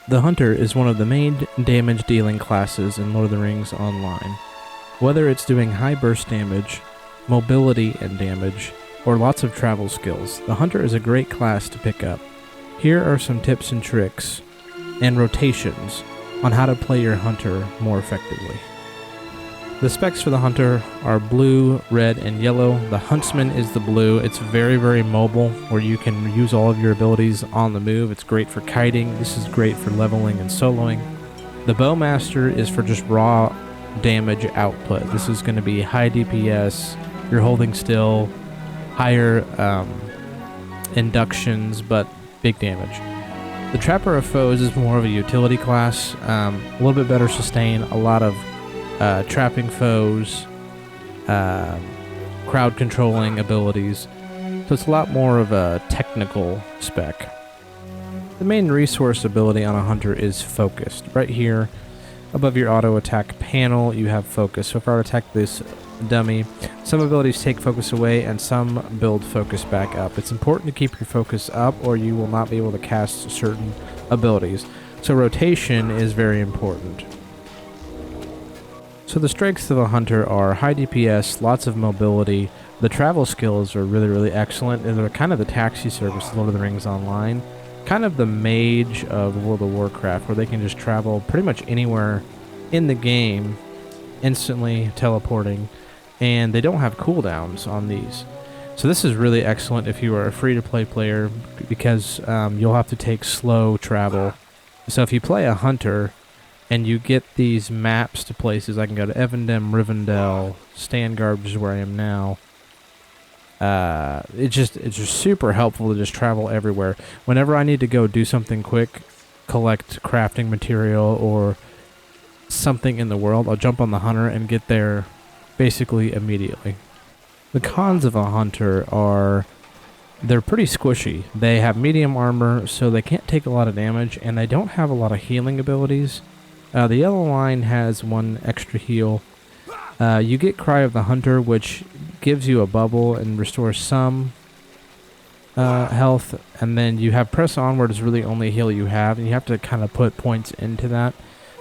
The Hunter is one of the main damage dealing classes in Lord of the Rings Online. Whether it's doing high burst damage, mobility and damage, or lots of travel skills, the Hunter is a great class to pick up. Here are some tips and tricks and rotations on how to play your Hunter more effectively. The specs for the Hunter are blue, red, and yellow. The Huntsman is the blue. It's very, very mobile, where you can use all of your abilities on the move. It's great for kiting. This is great for leveling and soloing. The Bowmaster is for just raw damage output. This is going to be high DPS, you're holding still, higher inductions, but big damage. The Trapper of Foes is more of a utility class, a little bit better sustain, a lot of trapping foes, crowd controlling abilities, so it's a lot more of a technical spec. The main resource ability on a Hunter is focused. Right here above your auto attack panel you have focus. So if I were to attack this dummy, some abilities take focus away and some build focus back up. It's important to keep your focus up or you will not be able to cast certain abilities. So rotation is very important. So the strengths of a Hunter are high DPS, lots of mobility. The travel skills are really, really excellent, and they're kind of the taxi service of Lord of the Rings Online. Kind of the mage of World of Warcraft, where they can just travel pretty much anywhere in the game, instantly teleporting, and they don't have cooldowns on these. So this is really excellent if you are a free-to-play player, because you'll have to take slow travel. So if you play a Hunter, and you get these maps to places. I can go to Evandem, Rivendell, Stanguard, which is where I am now. It's just super helpful to just travel everywhere. Whenever I need to go do something quick, collect crafting material or something in the world, I'll jump on the Hunter and get there basically immediately. The cons of a Hunter are they're pretty squishy. They have medium armor, so they can't take a lot of damage, and they don't have a lot of healing abilities. The yellow line has one extra heal. You get Cry of the Hunter, which gives you a bubble and restores some health. And then you have Press Onward is really only heal you have, and you have to kind of put points into that.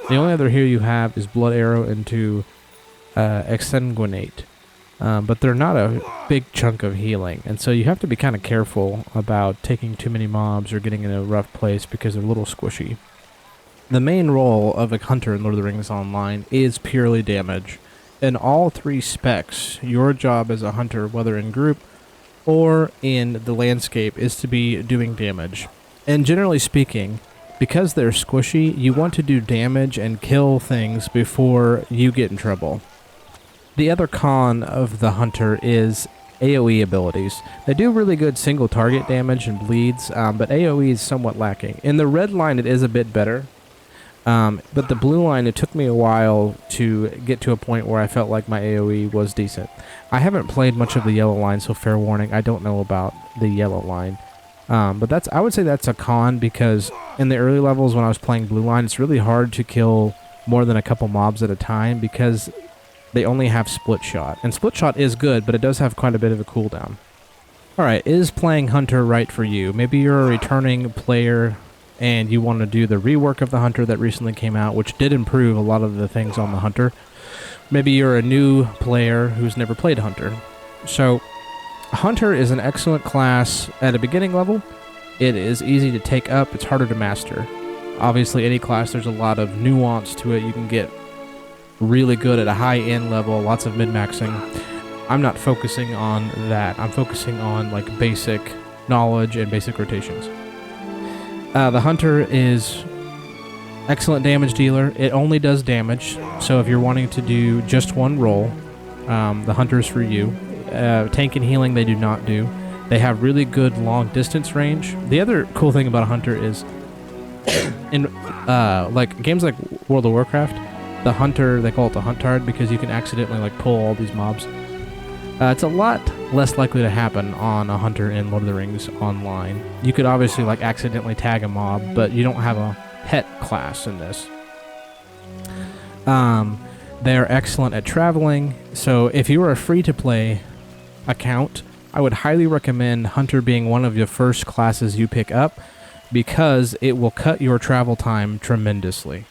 The only other heal you have is Blood Arrow into Exsanguinate. But they're not a big chunk of healing, and so you have to be kind of careful about taking too many mobs or getting in a rough place because they're a little squishy. The main role of a Hunter in Lord of the Rings Online is purely damage. In all three specs, your job as a Hunter, whether in group or in the landscape, is to be doing damage. And generally speaking, because they're squishy, you want to do damage and kill things before you get in trouble. The other con of the Hunter is AoE abilities. They do really good single target damage and bleeds, but AoE is somewhat lacking. In the red line it is a bit better. But the blue line, it took me a while to get to a point where I felt like my AoE was decent. I haven't played much of the yellow line, so fair warning, I don't know about the yellow line. But I would say that's a con, because in the early levels when I was playing blue line, it's really hard to kill more than a couple mobs at a time because they only have split shot. And split shot is good, but it does have quite a bit of a cooldown. Alright, is playing Hunter right for you? Maybe you're a returning player and you want to do the rework of the Hunter that recently came out, which did improve a lot of the things on the Hunter. Maybe you're a new player who's never played Hunter. So, Hunter is an excellent class at a beginning level. It is easy to take up, it's harder to master. Obviously, any class, there's a lot of nuance to it. You can get really good at a high-end level, lots of min-maxing. I'm not focusing on that. I'm focusing on like basic knowledge and basic rotations. The Hunter is excellent damage dealer. It only does damage, so if you're wanting to do just one roll, the Hunter's for you. Tank and healing they do not do. They have really good long distance range. The other cool thing about a Hunter is in like games like World of Warcraft, the Hunter, they call it the Huntard because you can accidentally like pull all these mobs. It's a lot less likely to happen on a Hunter in Lord of the Rings Online. You could obviously like accidentally tag a mob, but you don't have a pet class in this. They're excellent at traveling, so if you are a free-to-play account, I would highly recommend Hunter being one of your first classes you pick up, because it will cut your travel time tremendously.